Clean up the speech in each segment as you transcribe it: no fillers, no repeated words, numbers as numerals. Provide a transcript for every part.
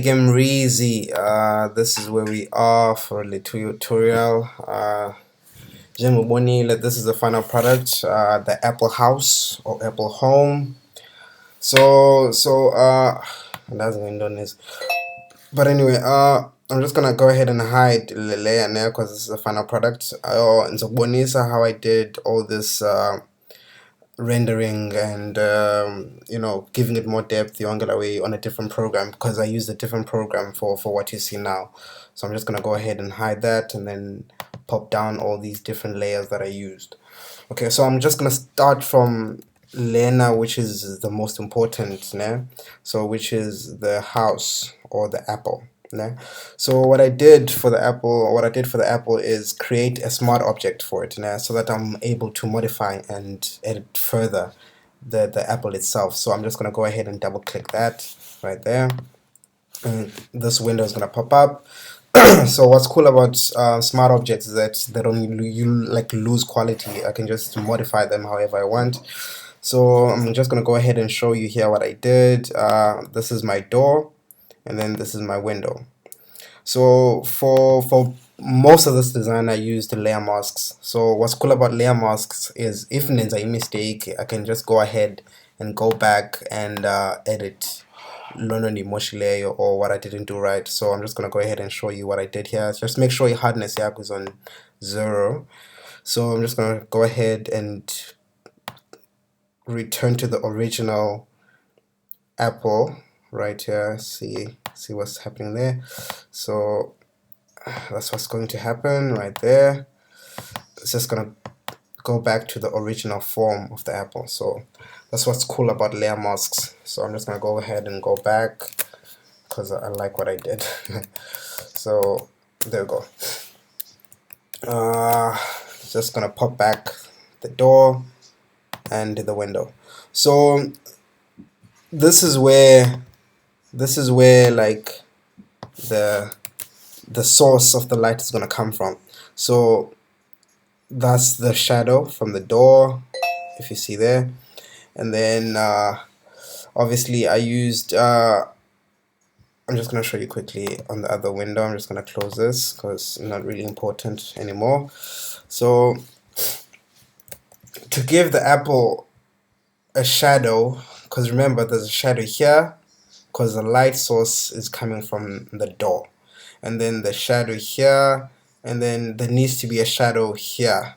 Game Reezy, this is where we are for a little tutorial. This is the final product, the Apple House or Apple Home. That's window this. But anyway, I'm just gonna go ahead and hide the layer now because this is the final product. And so bonisa how I did all this rendering and giving it more depth the angular way on a different program, because I used a different program for what you see now. So I'm just gonna go ahead and hide that and then pop down all these different layers that I used. Okay, so I'm just gonna start from layer, which is the most important, so which is the house or the apple. So what I did for the apple is create a smart object for it, so that I'm able to modify and edit further the apple itself. So I'm just gonna go ahead and double click that right there, and this window is gonna pop up. So what's cool about smart objects is that they don't lose quality. I can just modify them however I want. So I'm just gonna go ahead and show you here what I did. This is my door, and then this is my window. So for most of this design I used layer masks. So what's cool about layer masks is if there's a mistake, I can just go ahead and go back and edit London emotion layer or what I didn't do right. So I'm just gonna go ahead and show you what I did here. Just make sure your hardness here is on 0. So I'm just gonna go ahead and return to the original apple right here. See what's happening there. So that's what's going to happen right there. It's just gonna go back to the original form of the apple. So that's what's cool about layer masks. So I'm just gonna go ahead and go back because I like what I did. So there we go. Just gonna pop back the door and the window. So this is where like the source of the light is gonna come from. So that's the shadow from the door, if you see there. And then obviously I used I'm just gonna show you quickly on the other window. I'm just gonna close this because it's not really important anymore. So to give the apple a shadow, because remember there's a shadow here because the light source is coming from the door, and then the shadow here, and then there needs to be a shadow here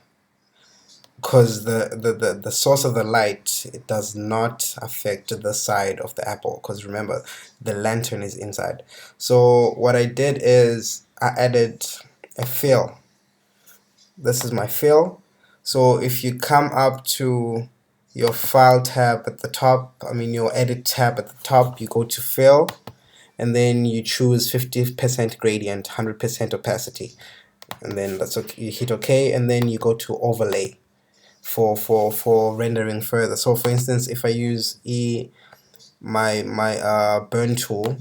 because the source of the light, it does not affect the side of the apple, because remember the lantern is inside. So what I did is I added a fill. This is my fill. So if you come up to your file tab at the top, your edit tab at the top, you go to fill, and then you choose 50% gradient, 100% opacity, and then that's okay. You hit OK, and then you go to overlay for rendering further. So for instance, if I use my burn tool,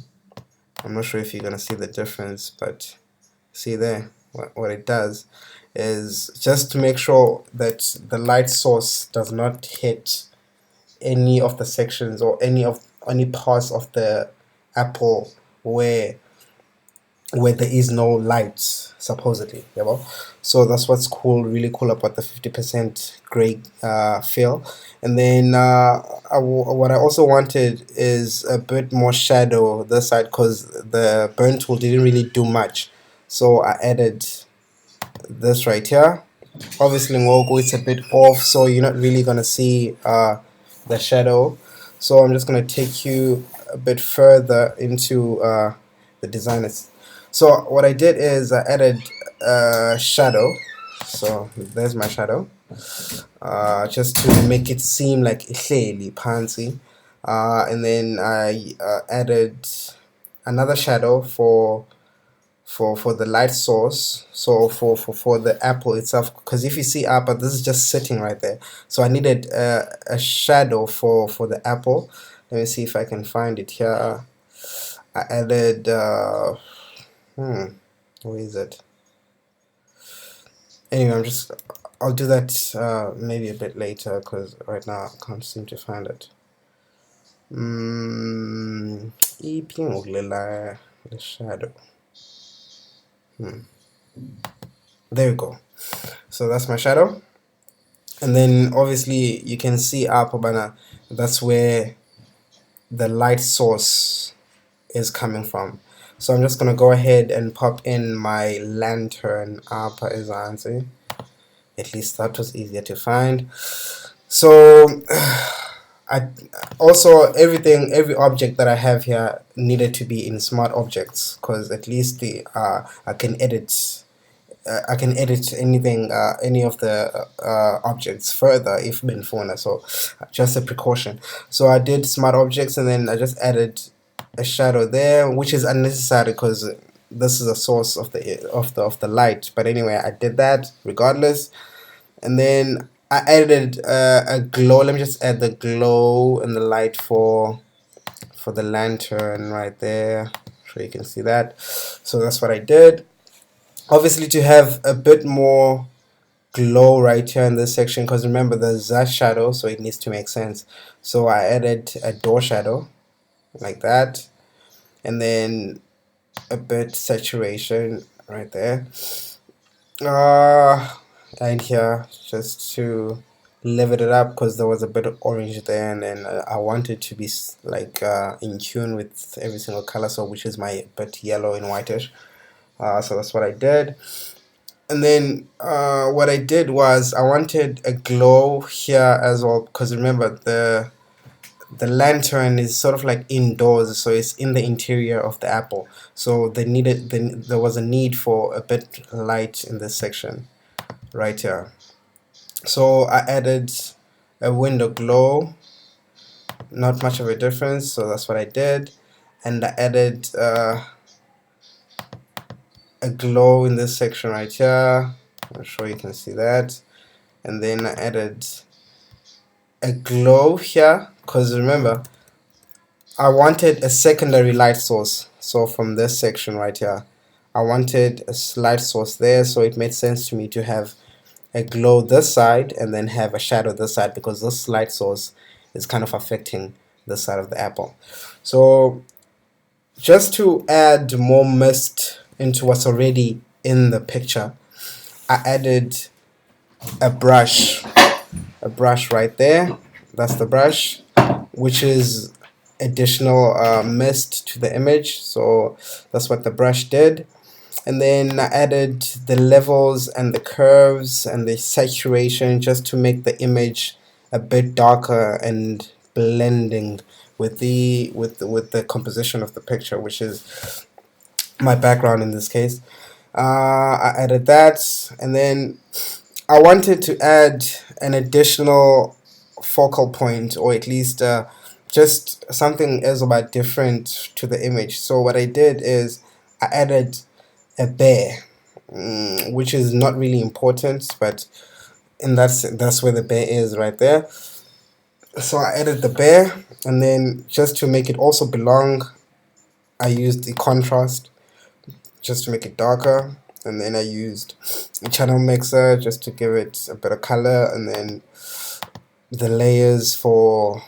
I'm not sure if you're gonna see the difference, but see there what it does is just to make sure that the light source does not hit any of the sections or any parts of the apple where there is no light, supposedly. So that's what's really cool about the 50% gray fill. And then what I also wanted is a bit more shadow this side, because the burn tool didn't really do much. So I added this right here. Obviously it's a bit off, so you're not really gonna see the shadow. So I'm just gonna take you a bit further into the design. So what I did is I added shadow. So there's my shadow, just to make it seem like ihleli phansi, and then I added another shadow for the light source, so for the apple itself, because if you see apple, this is just sitting right there. So I needed a shadow for the apple. Let me see if I can find it here. I added where is it? Anyway, I'll do that maybe a bit later, because right now I can't seem to find it. the shadow. There we go. So that's my shadow. And then obviously you can see up banner, that's where the light source is coming from. So I'm just gonna go ahead and pop in my lantern up as answer. At least that was easier to find. So I also every object that I have here needed to be in smart objects, because at least I can edit anything, any of the objects further if been phone. So just a precaution. So I did smart objects, and then I just added a shadow there, which is unnecessary because this is a source of the light. But anyway, I did that regardless, and then I added a glow. Let me just add the glow and the light for the lantern right there, so you can see that. So that's what I did. Obviously, to have a bit more glow right here in this section, because remember there's that shadow, so it needs to make sense. So I added a door shadow like that, and then a bit saturation right there, and here just to level it up because there was a bit of orange there, and then I wanted to be like in tune with every single color, so which is my bit yellow and whitish. So that's what I did. And then what I did was I wanted a glow here as well, because remember the lantern is sort of like indoors, so it's in the interior of the apple, so there was a need for a bit light in this section right here. So I added a window glow, not much of a difference, so that's what I did. And I added a glow in this section right here. I'm sure you can see that. And then I added a glow here, because remember I wanted a secondary light source. So from this section right here, I wanted a light source there, so it made sense to me to have a glow this side and then have a shadow this side, because this light source is kind of affecting this side of the apple. So just to add more mist into what's already in the picture, I added a brush right there. That's the brush, which is additional mist to the image. So that's what the brush did. And then I added the levels and the curves and the saturation just to make the image a bit darker and blending with the composition of the picture, which is my background in this case. I added that, and then I wanted to add an additional focal point, or at least just something else about different to the image. So what I did is I added a bear, which is not really important, but that's where the bear is right there. So I added the bear, and then just to make it also belong, I used the contrast just to make it darker, and then I used a channel mixer just to give it a bit of color, and then the layers for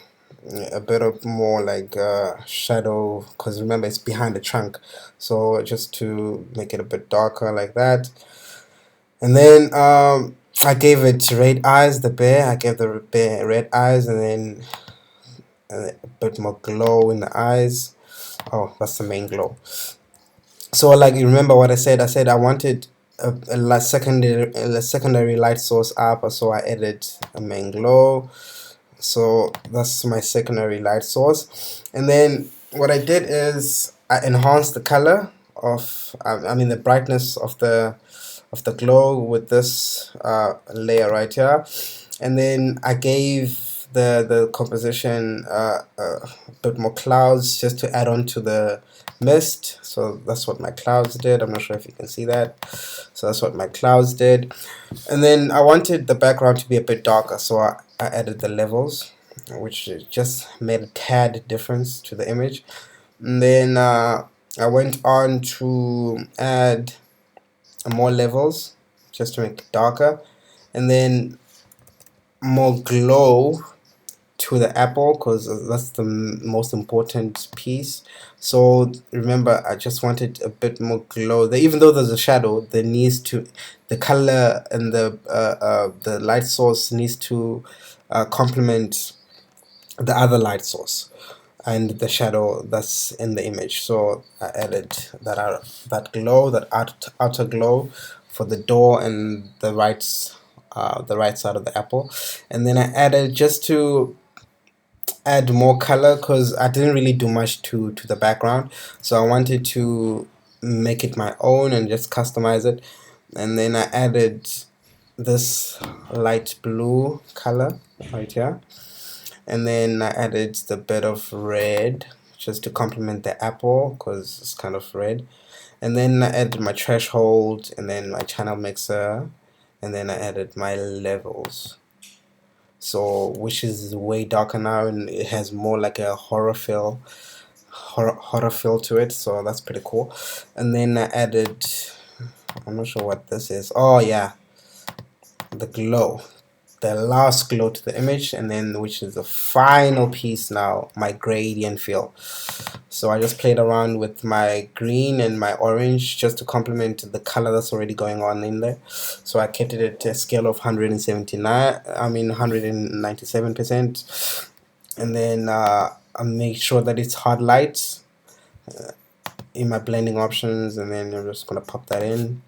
a bit of more like shadow, because remember it's behind the trunk, so just to make it a bit darker like that. And then I gave it red eyes, the bear. I gave the bear red eyes, and then a bit more glow in the eyes. Oh, that's the main glow. So like you remember what I said? I said I wanted a secondary light source up, so I added a main glow. So that's my secondary light source. And then what I did is I enhanced the color of I mean the brightness of the glow with this layer right here, and then I gave the composition a bit more clouds just to add on to the mist. So that's what my clouds did. I'm not sure if you can see that. So that's what my clouds did. And then I wanted the background to be a bit darker, so I added the levels, which just made a tad difference to the image. And then I went on to add more levels just to make it darker, and then more glow to the apple because that's the most important piece. So remember, I just wanted a bit more glow. Even though there's a shadow, there needs to, the color and the light source needs to complement the other light source and the shadow that's in the image. So I added that glow, that outer glow for the door and the right side of the apple. And then I added, just to add more color, because I didn't really do much to the background, so I wanted to make it my own and just customize it. And then I added this light blue color right here, and then I added the bit of red just to complement the apple because it's kind of red. And then I added my threshold, and then my channel mixer, and then I added my levels, so which is way darker now, and it has more like a horror feel to it, so that's pretty cool. And then I added, I'm not sure what this is, oh yeah, the glow, the last glow to the image, and then which is the final piece now, my gradient fill. So I just played around with my green and my orange just to complement the color that's already going on in there. So I kept it at a scale of 197%, and then I make sure that it's hard light in my blending options, and then I'm just gonna pop that in,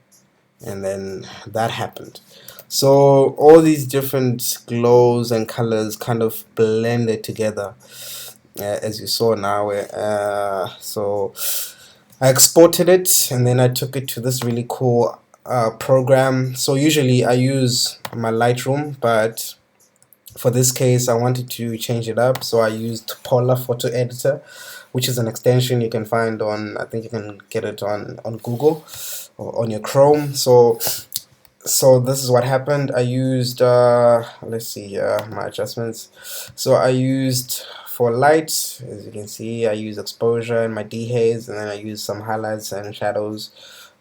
and then that happened. So all these different glows and colors kind of blended together, as you saw now. So I exported it, and then I took it to this really cool program. So usually I use my Lightroom, but for this case I wanted to change it up, so I used Polar Photo Editor, which is an extension you can find on, I think you can get it on Google or on your Chrome. So this is what happened. I used let's see here, my adjustments. So I used, for light, as you can see, I use exposure and my dehaze, and then I use some highlights and shadows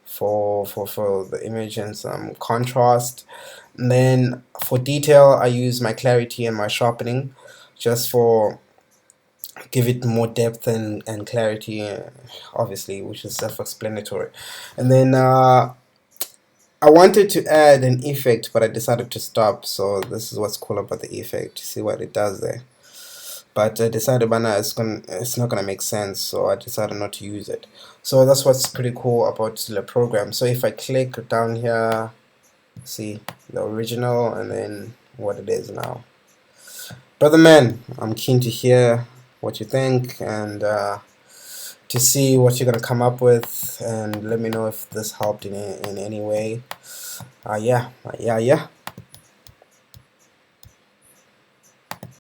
for the image, and some contrast. And then for detail I use my clarity and my sharpening, just for give it more depth and clarity, obviously, which is self-explanatory. And then I wanted to add an effect, but I decided to stop. So this is what's cool about the effect. See what it does there. But I decided by now it's not gonna make sense, so I decided not to use it. So that's what's pretty cool about the program. So if I click down here, see the original and then what it is now. Brother man, I'm keen to hear what you think, and to see what you're gonna come up with, and let me know if this helped in any way. Yeah.